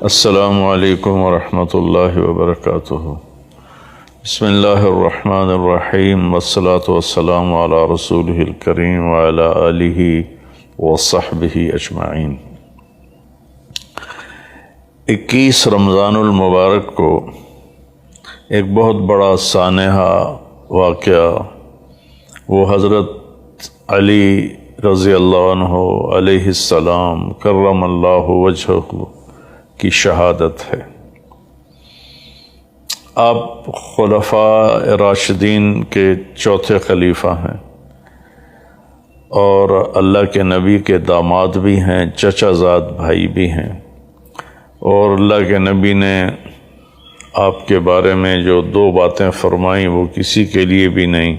السلام علیکم ورحمۃ اللہ وبرکاتہ۔ بسم اللہ الرحمن الرحیم، والصلاة والسلام علی رسولہ الکریم وعلی آلہ وصحبہ اجمعین۔ 21 رمضان المبارک کو ایک بہت بڑا سانحہ واقعہ وہ حضرت علی رضی اللہ عنہ علیہ السلام کرم اللہ وجہہ کی شہادت ہے۔ آپ خلفاء راشدین کے چوتھے خلیفہ ہیں اور اللہ کے نبی کے داماد بھی ہیں، چچا زاد بھائی بھی ہیں، اور اللہ کے نبی نے آپ کے بارے میں جو 2 باتیں فرمائیں وہ کسی کے لیے بھی نہیں،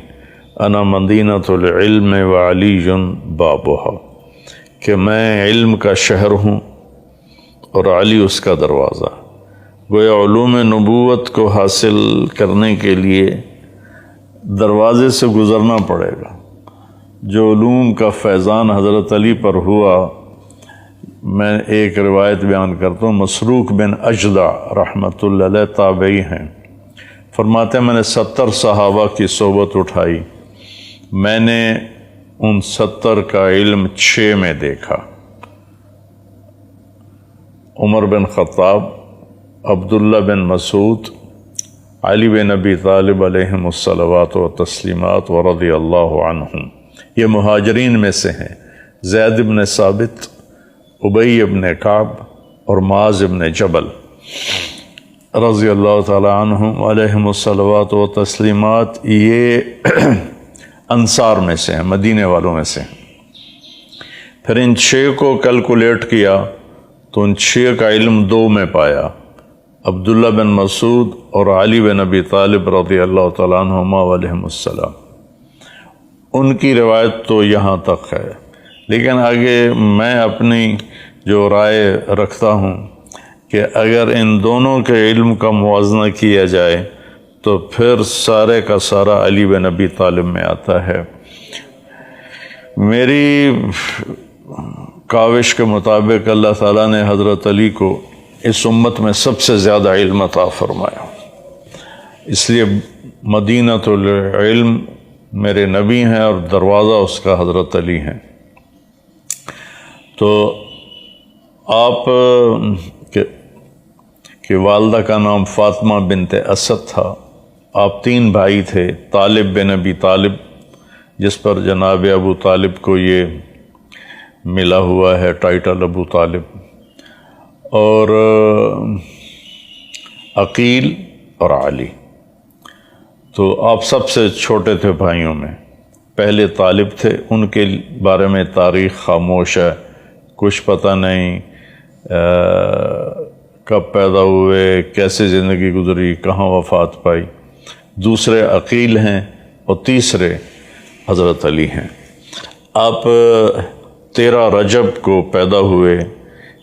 انا مدینۃ العلم وعلی بابھا، کہ میں علم کا شہر ہوں اور علی اس کا دروازہ۔ گویا علوم نبوت کو حاصل کرنے کے لیے دروازے سے گزرنا پڑے گا۔ جو علوم کا فیضان حضرت علی پر ہوا، میں ایک روایت بیان کرتا ہوں، مسروق بن اجدع رحمۃ اللہ علیہ تابعی ہیں، فرماتے ہیں میں نے 70 صحابہ کی صحبت اٹھائی، میں نے ان 70 کا علم 6 میں دیکھا۔ عمر بن خطاب، عبداللہ بن مسعود، علی بن ابی طالب علیہم الصلوات و تسلیمات ورضی اللہ عنہم، یہ مہاجرین میں سے ہیں۔ زید بن ثابت، ابی بن کعب اور معاذ بن جبل رضی اللہ تعالی عنہم علیہم الصلوات و تسلیمات، یہ انصار میں سے ہیں، مدینے والوں میں سے ہیں۔ پھر ان 6 کو کیلکولیٹ کیا تو ان 6 کا علم 2 میں پایا، عبداللہ بن مسعود اور علی بن ابی طالب رضی اللہ تعالیٰ عنہما علیہم السلام۔ ان کی روایت تو یہاں تک ہے، لیکن آگے میں اپنی جو رائے رکھتا ہوں کہ اگر ان دونوں کے علم کا موازنہ کیا جائے تو پھر سارے کا سارا علی بن ابی طالب میں آتا ہے۔ میری کاوش کے مطابق اللہ تعالیٰ نے حضرت علی کو اس امت میں سب سے زیادہ علم عطا فرمایا، اس لیے مدینۃ العلم میرے نبی ہیں اور دروازہ اس کا حضرت علی ہیں۔ تو آپ کے والدہ کا نام فاطمہ بنت اسد تھا، آپ 3 بھائی تھے، طالب بن ابی طالب جس پر جناب ابو طالب کو یہ ملا ہوا ہے ٹائٹل ابو طالب، اور عقیل اور علی۔ تو آپ سب سے چھوٹے تھے بھائیوں میں، پہلے طالب تھے، ان کے بارے میں تاریخ خاموش ہے، کچھ پتہ نہیں کب پیدا ہوئے، کیسے زندگی گزری، کہاں وفات پائی۔ دوسرے عقیل ہیں اور تیسرے حضرت علی ہیں۔ آپ 13 رجب کو پیدا ہوئے،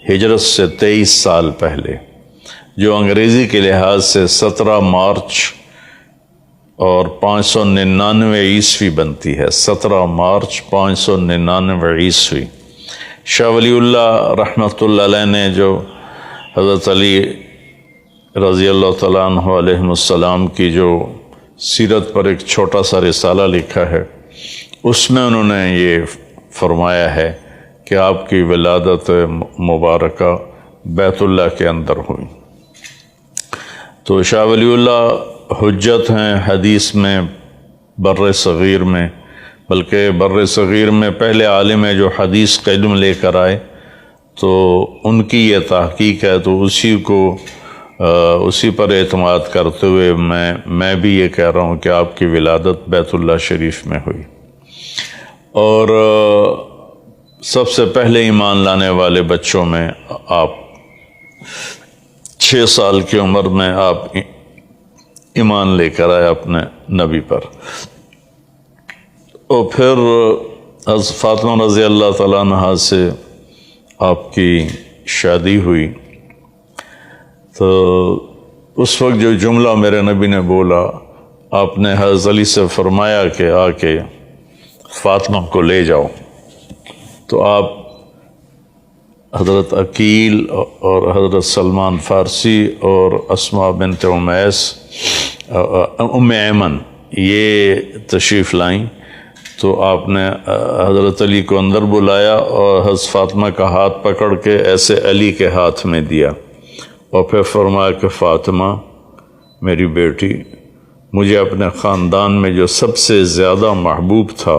ہجرت سے 23 سال پہلے، جو انگریزی کے لحاظ سے 17 مارچ اور 599 عیسوی بنتی ہے، 17 مارچ 599 عیسوی۔ شاہ ولی اللہ رحمۃ اللہ علیہ نے جو حضرت علی رضی اللہ تعالیٰ عنہ علیہ السلام کی جو سیرت پر ایک چھوٹا سا رسالہ لکھا ہے، اس میں انہوں نے یہ فرمایا ہے کہ آپ کی ولادت مبارکہ بیت اللہ کے اندر ہوئی۔ تو شاہ ولی اللہ حجت ہیں حدیث میں، بر صغیر میں، بلکہ بر صغیر میں پہلے عالم ہے جو حدیث کا علم لے کر آئے، تو ان کی یہ تحقیق ہے، تو اسی پر اعتماد کرتے ہوئے میں بھی یہ کہہ رہا ہوں کہ آپ کی ولادت بیت اللہ شریف میں ہوئی۔ اور سب سے پہلے ایمان لانے والے بچوں میں آپ 6 سال کی عمر میں آپ ایمان لے کر آئے اپنے نبی پر۔ اور پھر فاطمہ رضی اللہ تعالیٰ عنہ سے آپ کی شادی ہوئی، تو اس وقت جو جملہ میرے نبی نے بولا، آپ نے حضرت علی سے فرمایا کہ آ کے فاطمہ کو لے جاؤ، تو آپ حضرت عقیل اور حضرت سلمان فارسی اور اسماء بنت امیس ام ایمن یہ تشریف لائیں، تو آپ نے حضرت علی کو اندر بلایا اور حضرت فاطمہ کا ہاتھ پکڑ کے ایسے علی کے ہاتھ میں دیا، اور پھر فرمایا کہ فاطمہ میری بیٹی، مجھے اپنے خاندان میں جو سب سے زیادہ محبوب تھا،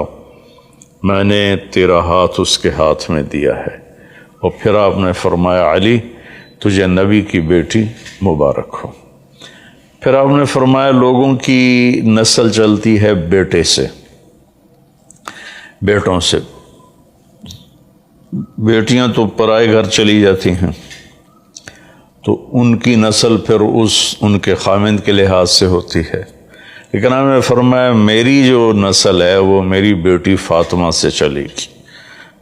میں نے تیرا ہاتھ اس کے ہاتھ میں دیا ہے۔ اور پھر آپ نے فرمایا علی تجھے نبی کی بیٹی مبارک ہو۔ پھر آپ نے فرمایا لوگوں کی نسل چلتی ہے بیٹے سے، بیٹوں سے، بیٹیاں تو پرائے گھر چلی جاتی ہیں، تو ان کی نسل پھر ان کے خاوند کے لحاظ سے ہوتی ہے، لیکن آپ نے فرمایا میری جو نسل ہے وہ میری بیٹی فاطمہ سے چلے گی،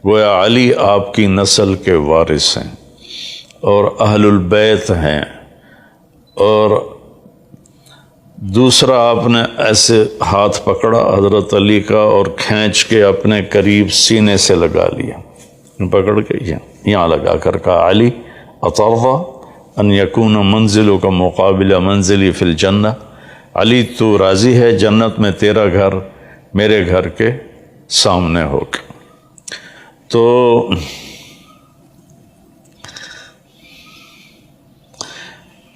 گویا علی آپ کی نسل کے وارث ہیں اور اہل البیت ہیں۔ اور دوسرا آپ نے ایسے ہاتھ پکڑا حضرت علی کا اور کھینچ کے اپنے قریب سینے سے لگا لیا، پکڑ کے یہاں لگا کر کہا علی اطرضا ان یکون منزلک مقابل منزلی فی الجنہ، علی تو راضی ہے جنت میں تیرا گھر میرے گھر کے سامنے ہوگا۔ تو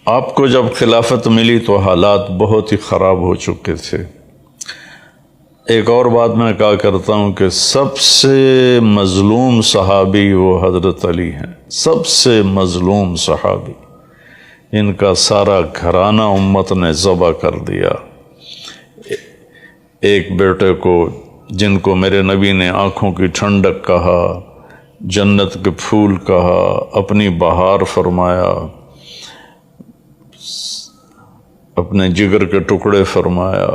آپ کو جب خلافت ملی تو حالات بہت ہی خراب ہو چکے تھے۔ ایک اور بات میں کہا کرتا ہوں کہ سب سے مظلوم صحابی وہ حضرت علی ہیں، سب سے مظلوم صحابی، ان کا سارا گھرانہ امت نے ذبح کر دیا۔ ایک بیٹے کو جن کو میرے نبی نے آنکھوں کی ٹھنڈک کہا، جنت کے پھول کہا، اپنی بہار فرمایا، اپنے جگر کے ٹکڑے فرمایا،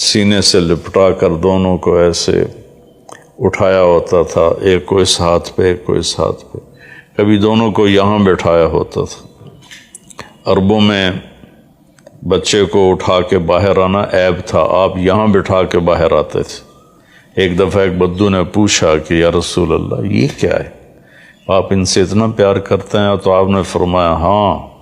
سینے سے لپٹا کر دونوں کو ایسے اٹھایا ہوتا تھا، ایک کو اس ہاتھ پہ ایک کو اس ہاتھ پہ، کبھی دونوں کو یہاں بٹھایا ہوتا تھا۔ عربوں میں بچے کو اٹھا کے باہر آنا عیب تھا، آپ یہاں بٹھا کے باہر آتے تھے۔ ایک دفعہ ایک بدو نے پوچھا کہ یا رسول اللہ یہ کیا ہے، آپ ان سے اتنا پیار کرتے ہیں؟ تو آپ نے فرمایا ہاں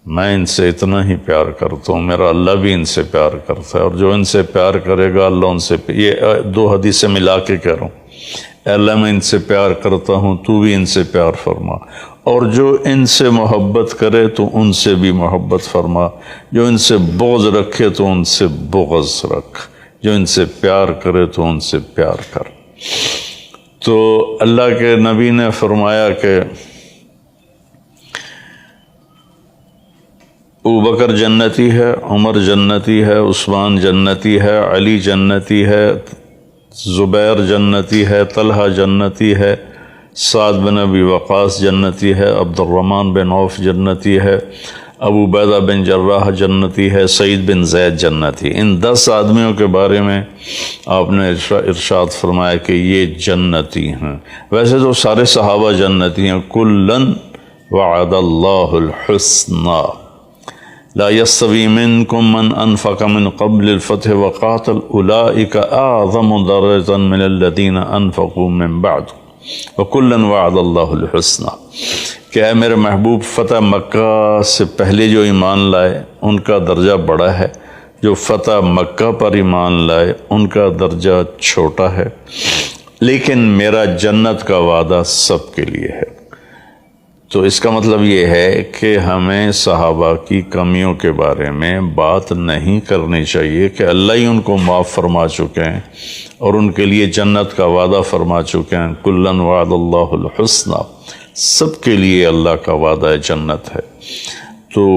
میں ان سے اتنا ہی پیار کرتا ہوں، میرا اللہ بھی ان سے پیار کرتا ہے، اور جو ان سے پیار کرے گا اللہ ان سے یہ دو حدیثیں ملا کے کہہ رہا ہوں، اے اللہ میں ان سے پیار کرتا ہوں تو بھی ان سے پیار فرما، اور جو ان سے محبت کرے تو ان سے بھی محبت فرما، جو ان سے بغض رکھے تو ان سے بغض رکھ، جو ان سے پیار کرے تو ان سے پیار کر۔ تو اللہ کے نبی نے فرمایا کہ ابوبکر جنتی ہے، عمر جنتی ہے، عثمان جنتی ہے، علی جنتی ہے، زبیر جنتی ہے، طلحہ جنتی ہے، سعد بن ابی وقاص جنتی ہے، عبد الرحمن بن عوف جنتی ہے، ابو عبیدہ بن جراح جنتی ہے، سعید بن زید جنتی۔ ان 10 آدمیوں کے بارے میں آپ نے ارشاد فرمایا کہ یہ جنتی ہیں۔ ویسے تو سارے صحابہ جنتی ہیں، کلن وعد اللہ الحسنى لا يستوي منكم من انفق من قبل الفتح وقاتل اولئك اعظم درجة من الذين انفقوا من بعد وكلا وعد الله الحسنى، کہ اے میرے محبوب فتح مکہ سے پہلے جو ایمان لائے ان کا درجہ بڑا ہے، جو فتح مکہ پر ایمان لائے ان کا درجہ چھوٹا ہے، لیکن میرا جنت کا وعدہ سب کے لیے ہے۔ تو اس کا مطلب یہ ہے کہ ہمیں صحابہ کی کمیوں کے بارے میں بات نہیں کرنی چاہیے کہ اللہ ہی ان کو معاف فرما چکے ہیں اور ان کے لیے جنت کا وعدہ فرما چکے ہیں، کلن وعد اللہ الحسنى، سب کے لیے اللہ کا وعدہ جنت ہے۔ تو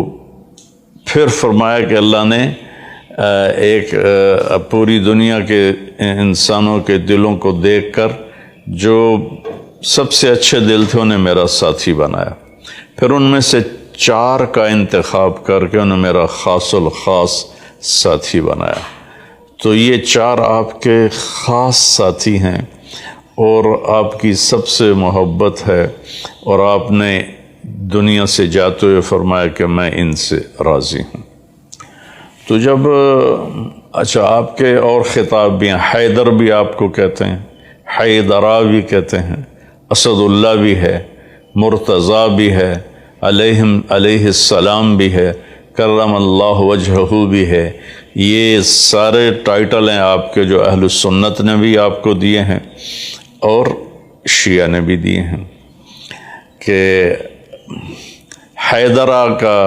پھر فرمایا کہ اللہ نے ایک پوری دنیا کے انسانوں کے دلوں کو دیکھ کر جو سب سے اچھے دل تھے انہیں میرا ساتھی بنایا، پھر ان میں سے 4 کا انتخاب کر کے انہیں میرا خاص الخاص ساتھی بنایا۔ تو یہ 4 آپ کے خاص ساتھی ہیں اور آپ کی سب سے محبت ہے، اور آپ نے دنیا سے جاتے ہوئے فرمایا کہ میں ان سے راضی ہوں۔ تو جب اچھا آپ کے اور خطاب بھی ہیں، حیدر بھی آپ کو کہتے ہیں، حیدرہ بھی کہتے ہیں، اسد اللہ بھی ہے، مرتضیٰ بھی ہے، علیہ السلام بھی ہے، کرم اللہ وجہہ بھی ہے۔ یہ سارے ٹائٹل ہیں آپ کے جو اہل السنت نے بھی آپ کو دیے ہیں اور شیعہ نے بھی دیے ہیں۔ کہ حیدرہ کا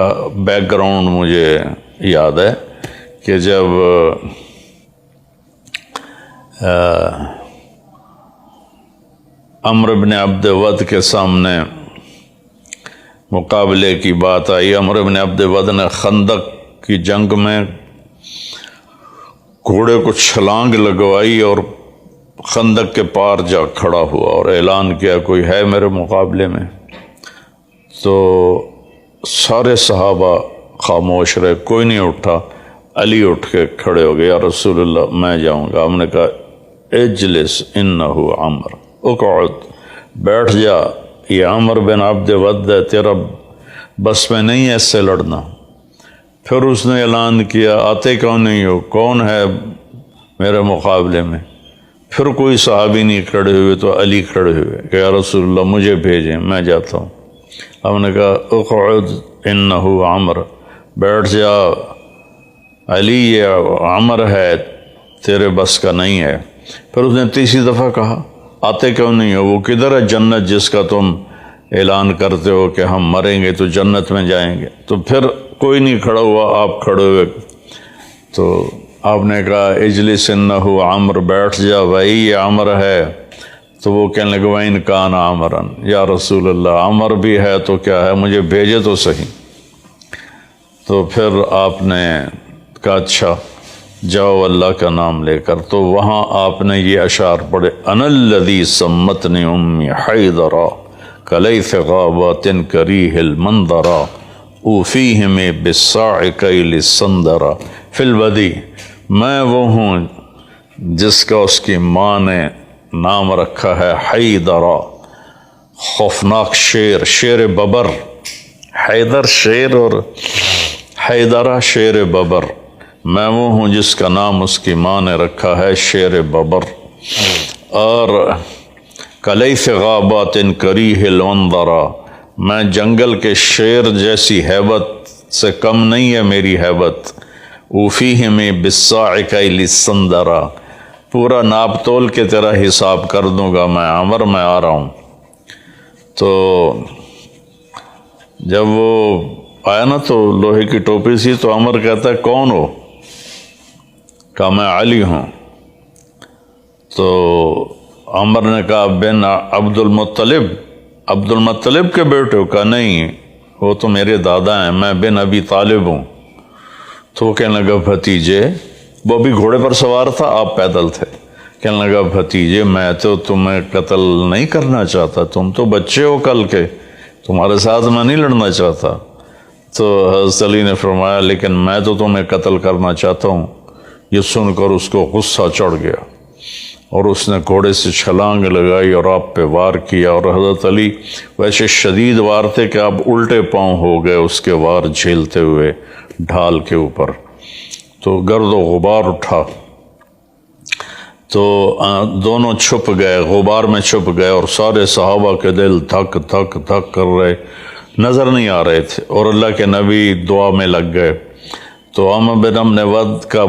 بیک گراؤنڈ مجھے یاد ہے کہ جب عمرو بن عبد ود کے سامنے مقابلے کی بات آئی، عمرو بن عبد ود نے خندق کی جنگ میں گھوڑے کو چھلانگ لگوائی اور خندق کے پار جا کھڑا ہوا اور اعلان کیا کوئی ہے میرے مقابلے میں؟ تو سارے صحابہ خاموش رہے، کوئی نہیں اٹھا۔ علی اٹھ کے کھڑے ہو گئے، یا رسول اللہ میں جاؤں گا۔ ہم نے کہا اجلس انہ عمر، اقعد، بیٹھ جا، یہ عمر بن عبد ود ہے، تیرا بس میں نہیں ہے اس سے لڑنا۔ پھر اس نے اعلان کیا آتے کیوں نہیں ہو، کون ہے میرے مقابلے میں؟ پھر کوئی صحابی نہیں کھڑے ہوئے تو علی کھڑے ہوئے کہ یا رسول اللہ مجھے بھیجیں، میں جاتا ہوں۔ ہم نے کہا اقعد انہ عمر، بیٹھ جا علی، یہ عمر ہے، تیرے بس کا نہیں ہے۔ پھر اس نے تیسری دفعہ کہا آتے کیوں نہیں ہو، وہ کدھر ہے جنت جس کا تم اعلان کرتے ہو کہ ہم مریں گے تو جنت میں جائیں گے؟ تو پھر کوئی نہیں کھڑا ہوا، آپ کھڑے ہوئے۔ تو آپ نے کہا اجلس انہ عمر، بیٹھ جا بھائی یہ عمر ہے۔ تو وہ کہنے لگے وَإِنْ كَانَ عَمْرًا، یا رسول اللہ عمر بھی ہے تو کیا ہے، مجھے بھیجے تو صحیح۔ تو پھر آپ نے کہا اچھا جاؤ اللہ کا نام لے کر۔ تو وہاں آپ نے یہ اشعار پڑھے، انا الذی سمتنی امی حیدرا کلیث غابات کریہ المنظرا اوفیہم بالصاع کیل السندرا فی البدی، میں وہ ہوں جس کا اس کی ماں نے نام رکھا ہے حیدرا، خوفناک شیر، شیر ببر، حیدر شیر اور حیدرہ شیر ببر، میں وہ ہوں جس کا نام اس کی ماں نے رکھا ہے شیر ببر۔ اور کلیث غابات کریہ المنظرا، میں جنگل کے شیر جیسی ہیبت سے کم نہیں ہے میری ہیبت۔ اوفیہم بالصاع کیل السندرا، پورا ناپ تول کے تیرا حساب کر دوں گا میں عمر، میں آ رہا ہوں۔ تو جب وہ آیا نا تو لوہے کی ٹوپی سی، تو عمر کہتا ہے کون ہو؟ کہا میں علی ہوں۔ تو عمر نے کہا بن عبد المطلب، عبد المطلب کے بیٹے ہو؟ کہا نہیں وہ تو میرے دادا ہیں، میں بن ابی طالب ہوں۔ تو وہ کہنے لگا بھتیجے، وہ بھی گھوڑے پر سوار تھا، آپ پیدل تھے، کہنے لگا بھتیجے میں تو تمہیں قتل نہیں کرنا چاہتا، تم تو بچے ہو کل کے، تمہارے ساتھ میں نہیں لڑنا چاہتا۔ تو حضرت علی نے فرمایا لیکن میں تو تمہیں قتل کرنا چاہتا ہوں۔ یہ سن کر اس کو غصہ چڑھ گیا اور اس نے گھوڑے سے چھلانگ لگائی اور آپ پہ وار کیا، اور حضرت علی ویسے شدید وار تھے کہ آپ الٹے پاؤں ہو گئے اس کے وار جھیلتے ہوئے ڈھال کے اوپر۔ تو گرد و غبار اٹھا، تو دونوں چھپ گئے، غبار میں چھپ گئے، اور سارے صحابہ کے دل دھک دھک دھک کر رہے، نظر نہیں آ رہے تھے، اور اللہ کے نبی دعا میں لگ گئے۔ تو عمر بن عبد ود کا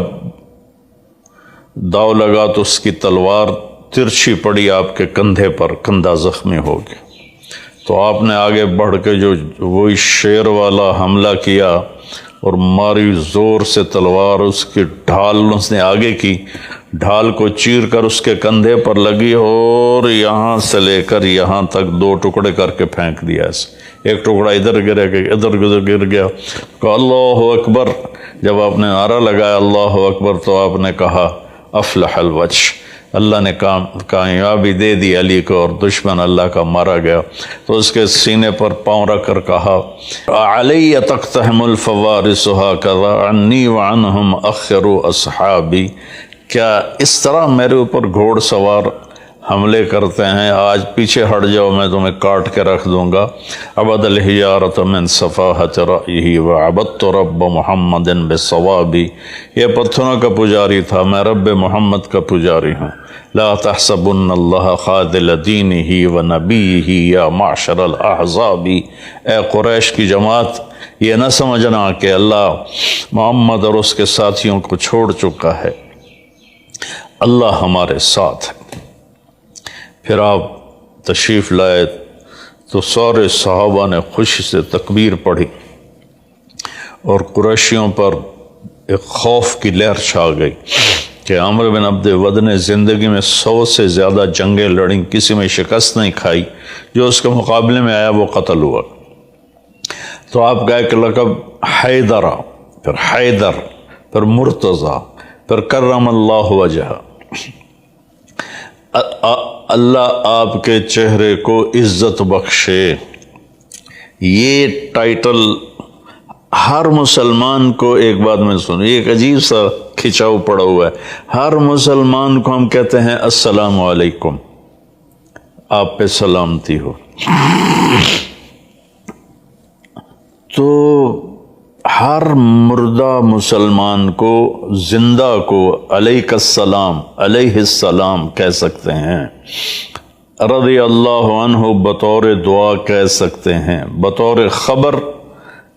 داؤ لگا تو اس کی تلوار ترچھی پڑی آپ کے کندھے پر، کندھا زخمی ہو گیا۔ تو آپ نے آگے بڑھ کے جو وہی شیر والا حملہ کیا اور ماری زور سے تلوار، اس کی ڈھال اس نے آگے کی، ڈھال کو چیر کر اس کے کندھے پر لگی اور یہاں سے لے کر یہاں تک 2 ٹکڑے کر کے پھینک دیا اسے۔ ایک ٹکڑا ادھر گرا کہ ادھر گر گیا۔ کہ اللہ اکبر، جب آپ نے نعرہ لگایا اللہ اکبر تو آپ نے کہا افلح الوجہ، اللہ نے کامیابی دے دی علی کو اور دشمن اللہ کا مارا گیا۔ تو اس کے سینے پر پاؤں رکھ کر کہا علی تقتحم الفوارس ہکذا عنی وعنہم اخروا اصحابی، کیا اس طرح میرے اوپر گھوڑ سوار حملے کرتے ہیں، آج پیچھے ہٹ جاؤ میں تمہیں کاٹ کے رکھ دوں گا۔ عبد الحجارۃ من صفاحۃ رأیہ وعبدت رب محمد بالصواب، یہ پتھروں کا پجاری تھا، میں رب محمد کا پجاری ہوں۔ لا تحسبن اللہ خاذل دینہ ونبیہ یا معشر الاحزاب، اے قریش کی جماعت یہ نہ سمجھنا کہ اللہ محمد اور اس کے ساتھیوں کو چھوڑ چکا ہے، اللہ ہمارے ساتھ ہے۔ پھر آپ تشریف لائے تو سارے صحابہ نے خوشی سے تکبیر پڑھی اور قریشیوں پر ایک خوف کی لہر چھا گئی کہ عمرو بن عبد ود نے زندگی میں 100 سے زیادہ جنگیں لڑیں، کسی میں شکست نہیں کھائی، جو اس کے مقابلے میں آیا وہ قتل ہوا۔ تو آپ کا ایک لقب حیدرہ، پھر حیدر، پھر مرتضیٰ، پھر کرم اللہ وجہ، اللہ آپ کے چہرے کو عزت بخشے، یہ ٹائٹل ہر مسلمان کو، ایک بات میں سنو، ایک عجیب سا کھچاؤ پڑا ہوا ہے، ہر مسلمان کو ہم کہتے ہیں السلام علیکم، آپ پہ سلامتی ہو، تو ہر مردہ مسلمان کو، زندہ کو علیک السلام، علیہ السلام کہہ سکتے ہیں، رضی اللہ عنہ بطور دعا کہہ سکتے ہیں، بطور خبر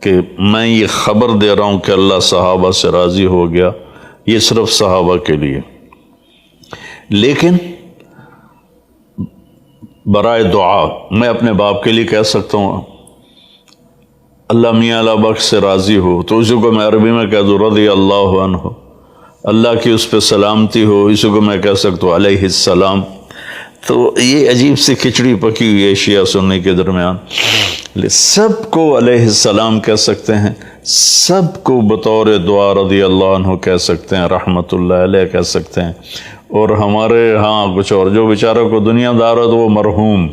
کہ میں یہ خبر دے رہا ہوں کہ اللہ صحابہ سے راضی ہو گیا، یہ صرف صحابہ کے لیے۔ لیکن برائے دعا میں اپنے باپ کے لیے کہہ سکتا ہوں اللہ میاں اللہ بخش سے راضی ہو، تو اسی کو میں عربی میں کہہ دوں رضی اللہ عنہ، اللہ کی اس پہ سلامتی ہو، اسی کو میں کہہ سکتا ہوں علیہ السلام۔ تو یہ عجیب سی کھچڑی پکی ہوئی ہے شیعہ سنی کے درمیان، سب کو علیہ السلام کہہ سکتے ہیں، سب کو بطور دعا رضی اللہ عنہ کہہ سکتے ہیں، رحمت اللہ علیہ کہہ سکتے ہیں، اور ہمارے ہاں کچھ اور، جو بیچارہ کو دنیا دار ہو تو وہ مرحوم،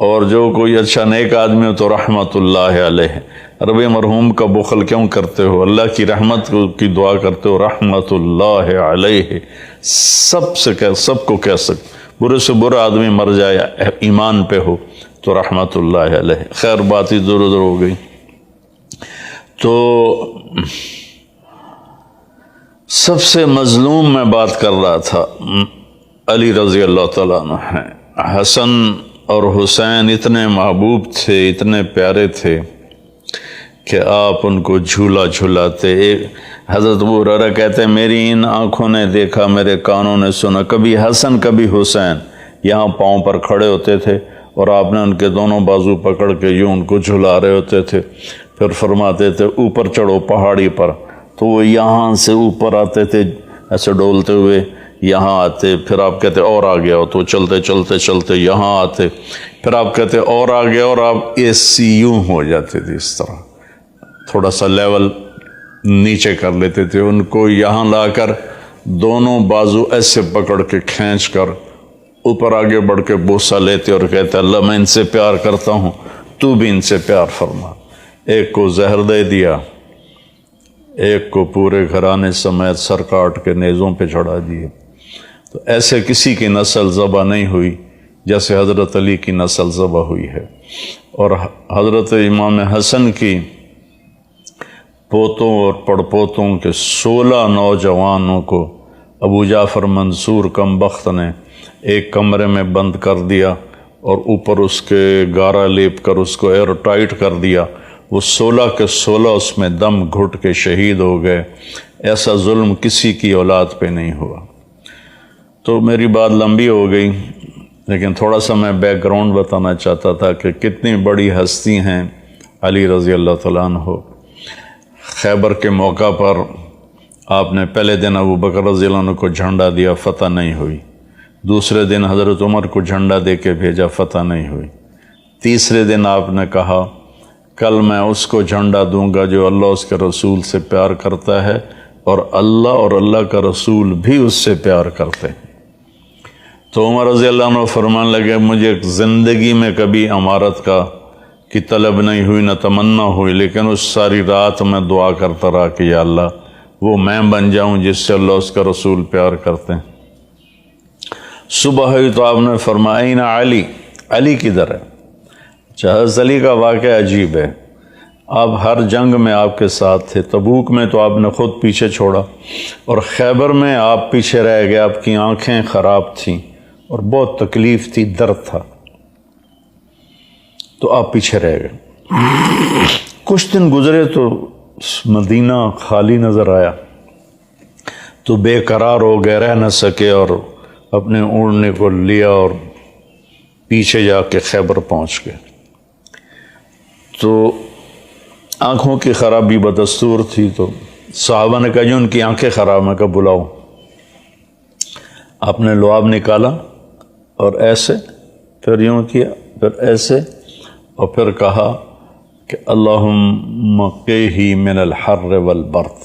اور جو کوئی اچھا نیک آدمی ہو تو رحمت اللہ علیہ۔ عربی مرحوم کا بخل کیوں کرتے ہو؟ اللہ کی رحمت کی دعا کرتے ہو، رحمت اللہ علیہ، سب کو کہہ سکتے، برے سے برا آدمی مر جائے ایمان پہ ہو تو رحمت اللہ علیہ۔ خیر بات ہی ادھر ادھر ہو گئی۔ تو سب سے مظلوم میں بات کر رہا تھا، علی رضی اللہ تعالیٰ عنہ ہیں۔ حسن اور حسین اتنے محبوب تھے، اتنے پیارے تھے کہ آپ ان کو جھولا جھولاتے۔ حضرت ابو ہریرہ کہتے ہیں میری ان آنکھوں نے دیکھا، میرے کانوں نے سنا، کبھی حسن کبھی حسین یہاں پاؤں پر کھڑے ہوتے تھے اور آپ نے ان کے دونوں بازو پکڑ کے یوں ان کو جھلا رہے ہوتے تھے، پھر فرماتے تھے اوپر چڑھو پہاڑی پر، تو وہ یہاں سے اوپر آتے تھے ایسے ڈولتے ہوئے، یہاں آتے، پھر آپ کہتے اور آ گیا ہو تو چلتے چلتے چلتے یہاں آتے، پھر آپ کہتے اور آ گیا، اور آپ یوں ہو جاتے تھے، اس طرح تھوڑا سا لیول نیچے کر لیتے تھے، ان کو یہاں لا کر دونوں بازو ایسے پکڑ کے کھینچ کر اوپر آگے بڑھ کے بوسہ لیتے اور کہتے اللہ میں ان سے پیار کرتا ہوں، تو بھی ان سے پیار فرما۔ ایک کو زہر دے دیا، ایک کو پورے گھرانے سمیت سر کاٹ کے نیزوں پہ چڑھا دیے۔ تو ایسے کسی کی نسل ذبح نہیں ہوئی جیسے حضرت علی کی نسل ذبح ہوئی ہے۔ اور حضرت امام حسن کی پوتوں اور پڑپوتوں کے 16 نوجوانوں کو ابو جعفر منصور کم بخت نے ایک کمرے میں بند کر دیا اور اوپر اس کے گارا لیپ کر اس کو ایئر ٹائٹ کر دیا، وہ 16 کے 16 اس میں دم گھٹ کے شہید ہو گئے۔ ایسا ظلم کسی کی اولاد پہ نہیں ہوا۔ تو میری بات لمبی ہو گئی، لیکن تھوڑا سا میں بیک گراؤنڈ بتانا چاہتا تھا کہ کتنی بڑی ہستی ہیں علی رضی اللہ تعالیٰ عنہ۔ خیبر کے موقع پر آپ نے پہلے دن ابو بکر رضی اللہ عنہ کو جھنڈا دیا، فتح نہیں ہوئی۔ دوسرے دن حضرت عمر کو جھنڈا دے کے بھیجا، فتح نہیں ہوئی۔ تیسرے دن آپ نے کہا کل میں اس کو جھنڈا دوں گا جو اللہ اس کے رسول سے پیار کرتا ہے، اور اللہ کا رسول بھی اس سے پیار کرتے ہیں۔ تو عمر رضی اللہ عنہ فرمان لگے مجھے زندگی میں کبھی امارت کی طلب نہیں ہوئی، نہ تمنا ہوئی، لیکن اس ساری رات میں دعا کرتا رہا کہ یا اللہ وہ میں بن جاؤں جس سے اللہ اس کا رسول پیار کرتے ہیں۔ صبح ہوئی تو آپ نے فرمایا این علی، علی کدھر ہے؟ حضرت علی کا واقعہ عجیب ہے، آپ ہر جنگ میں آپ کے ساتھ تھے، تبوک میں تو آپ نے خود پیچھے چھوڑا، اور خیبر میں آپ پیچھے رہ گئے، آپ کی آنکھیں خراب تھیں اور بہت تکلیف تھی، درد تھا، تو آپ پیچھے رہ گئے۔ کچھ دن گزرے تو مدینہ خالی نظر آیا، تو بے قرار ہو گئے، رہ نہ سکے اور اپنے اونٹنے کو لیا اور پیچھے جا کے خیبر پہنچ گئے۔ تو آنکھوں کی خرابی بدستور تھی، تو صحابہ نے کہا جو ان کی آنکھیں خراب، میں کہا بلاؤ۔ آپ نے لعاب نکالا اور ایسے، پھر یوں کیا، پھر ایسے، اور پھر کہا کہ اللہم قیہ من الحر والبرد،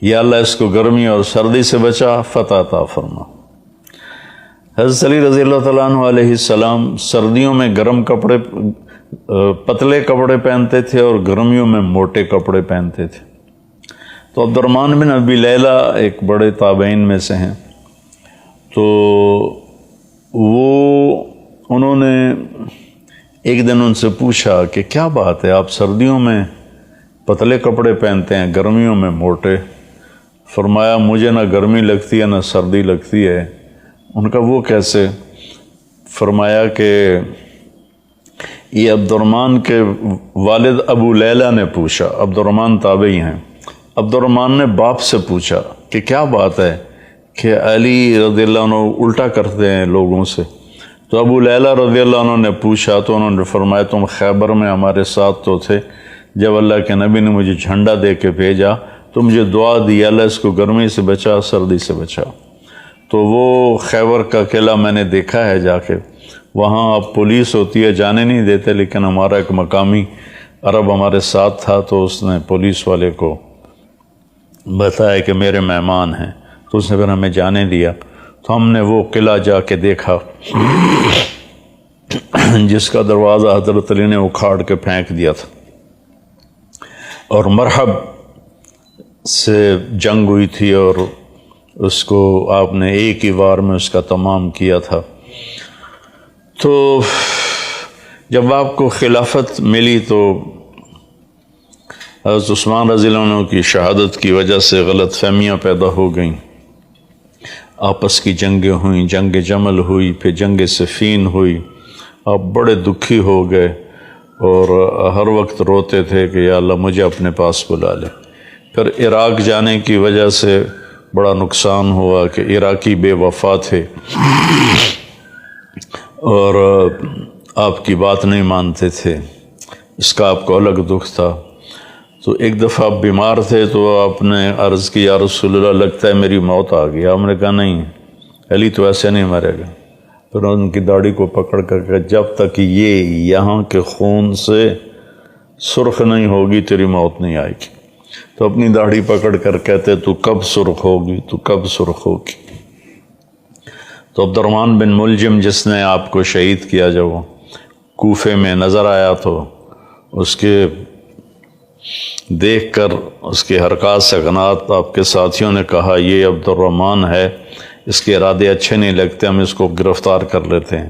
یا اللہ اس کو گرمی اور سردی سے بچا، فتح عطا فرما۔ حضرت علی رضی اللہ تعالیٰ عنہ علیہ السلام سردیوں میں گرم کپڑے، پتلے کپڑے پہنتے تھے اور گرمیوں میں موٹے کپڑے پہنتے تھے۔ تو عبد الرحمن بن ابی لیلہ ایک بڑے تابعین میں سے ہیں، تو انہوں نے ایک دن ان سے پوچھا کہ کیا بات ہے، آپ سردیوں میں پتلے کپڑے پہنتے ہیں، گرمیوں میں موٹے؟ فرمایا مجھے نہ گرمی لگتی ہے نہ سردی لگتی ہے۔ ان کا وہ کیسے؟ فرمایا کہ یہ عبد الرحمن کے والد ابو لیلہ نے پوچھا، عبد الرحمن تابعی ہیں، عبد الرحمن نے باپ سے پوچھا کہ کیا بات ہے کہ علی رضی اللہ عنہ الٹا کرتے ہیں لوگوں سے؟ تو ابو لیلہ رضی اللہ عنہ نے پوچھا تو انہوں نے فرمایا تم خیبر میں ہمارے ساتھ تو تھے، جب اللہ کے نبی نے مجھے جھنڈا دے کے بھیجا تو مجھے دعا دی اللہ اس کو گرمی سے بچا، سردی سے بچا۔ تو وہ خیبر کا قلعہ میں نے دیکھا ہے جا کے، وہاں اب پولیس ہوتی ہے، جانے نہیں دیتے، لیکن ہمارا ایک مقامی عرب ہمارے ساتھ تھا، تو اس نے پولیس والے کو بتایا کہ میرے مہمان ہیں، تو اس نے پھر ہمیں جانے دیا۔ تو ہم نے وہ قلعہ جا کے دیکھا جس کا دروازہ حضرت علی نے اکھاڑ کے پھینک دیا تھا، اور مرحب سے جنگ ہوئی تھی، اور اس کو آپ نے ایک ہی وار میں اس کا تمام کیا تھا۔ تو جب آپ کو خلافت ملی تو حضرت عثمان رضی اللہ عنہ کی شہادت کی وجہ سے غلط فہمیاں پیدا ہو گئیں، آپس کی جنگیں ہوئیں، جنگ جمل ہوئی، پھر جنگ صفین ہوئی، آپ بڑے دکھی ہو گئے اور ہر وقت روتے تھے کہ یا اللہ مجھے اپنے پاس بلا لے۔ پھر عراق جانے کی وجہ سے بڑا نقصان ہوا کہ عراقی بے وفا تھے اور آپ کی بات نہیں مانتے تھے، اس کا آپ کو الگ دکھ تھا۔ تو ایک دفعہ آپ بیمار تھے تو آپ نے عرض کی یا رسول اللہ لگتا ہے میری موت آ گئی۔ آپ نے کہا نہیں، علی تو ایسے نہیں مرے گا۔ پھر ان کی داڑھی کو پکڑ کر کہ جب تک یہ یہاں کے خون سے سرخ نہیں ہوگی تیری موت نہیں آئے گی۔ تو اپنی داڑھی پکڑ کر کہتے تو کب سرخ ہوگی، تو کب سرخ ہوگی۔ تو عبد الرحمن بن ملجم جس نے آپ کو شہید کیا، جب وہ کوفے میں نظر آیا تو اس کے دیکھ کر اس کے حرکات سکنات آپ کے ساتھیوں نے کہا یہ عبد الرحمن ہے، اس کے ارادے اچھے نہیں لگتے، ہم اس کو گرفتار کر لیتے ہیں۔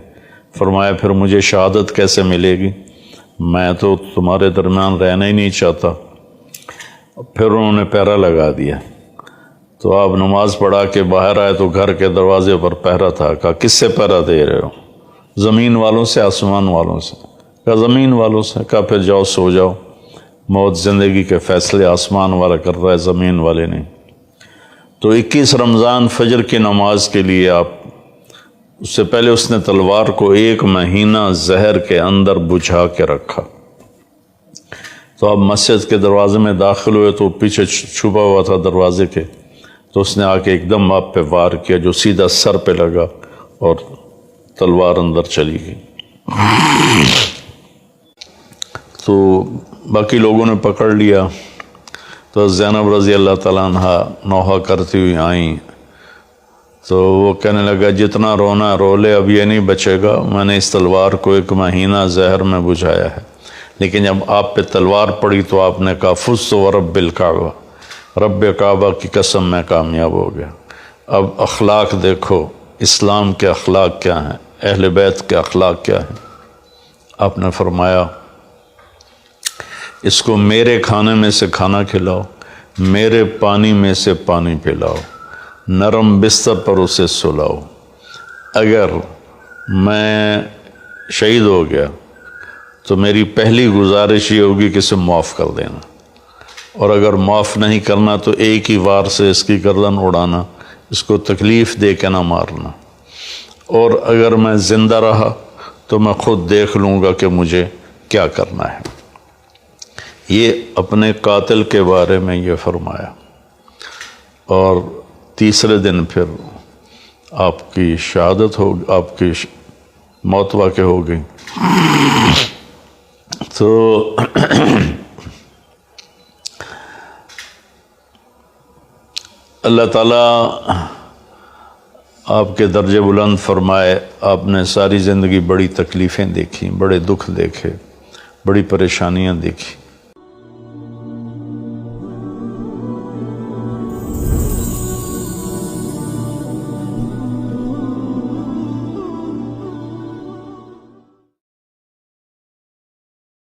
فرمایا پھر مجھے شہادت کیسے ملے گی، میں تو تمہارے درمیان رہنا ہی نہیں چاہتا۔ پھر انہوں نے پہرا لگا دیا، تو آپ نماز پڑھا کے باہر آئے تو گھر کے دروازے پر پہرا تھا۔ کہا کس سے پہرا دے رہے ہو؟ زمین والوں سے، آسمان والوں سے؟ کہا زمین والوں سے۔ کہا پھر جاؤ سو جاؤ، موت زندگی کے فیصلے آسمان والا کر رہا ہے، زمین والے نہیں۔ تو 21 رمضان فجر کی نماز کے لیے آپ، اس سے پہلے اس نے تلوار کو 1 مہینہ زہر کے اندر بجھا کے رکھا۔ تو آپ مسجد کے دروازے میں داخل ہوئے تو پیچھے چھپا ہوا تھا دروازے کے، تو اس نے آ کے ایک دم آپ پہ وار کیا جو سیدھا سر پہ لگا اور تلوار اندر چلی گئی۔ تو باقی لوگوں نے پکڑ لیا، تو زینب رضی اللہ تعالیٰ عنہ نوحہ کرتی ہوئی آئیں، تو وہ کہنے لگا جتنا رونا رو لے، اب یہ نہیں بچے گا، میں نے اس تلوار کو 1 مہینہ زہر میں بجھایا ہے۔ لیکن جب آپ پہ تلوار پڑی تو آپ نے کہا فزت ورب الکعبہ، رب کعبہ کی قسم میں کامیاب ہو گیا۔ اب اخلاق دیکھو اسلام کے اخلاق کیا ہیں، اہل بیت کے اخلاق کیا ہیں؟ آپ نے فرمایا اس کو میرے کھانے میں سے کھانا کھلاؤ، میرے پانی میں سے پانی پلاؤ، نرم بستر پر اسے سلاؤ۔ اگر میں شہید ہو گیا تو میری پہلی گزارش یہ ہوگی کہ اسے معاف کر دینا، اور اگر معاف نہیں کرنا تو ایک ہی وار سے اس کی گردن اڑانا، اس کو تکلیف دے کے نہ مارنا، اور اگر میں زندہ رہا تو میں خود دیکھ لوں گا کہ مجھے کیا کرنا ہے۔ یہ اپنے قاتل کے بارے میں یہ فرمایا، اور تیسرے دن پھر آپ کی شہادت ہو، آپ کی موت واقع ہو گئی۔ تو اللہ تعالیٰ آپ کے درجے بلند فرمائے۔ آپ نے ساری زندگی بڑی تکلیفیں دیکھی، بڑے دکھ دیکھے، بڑی پریشانیاں دیکھی،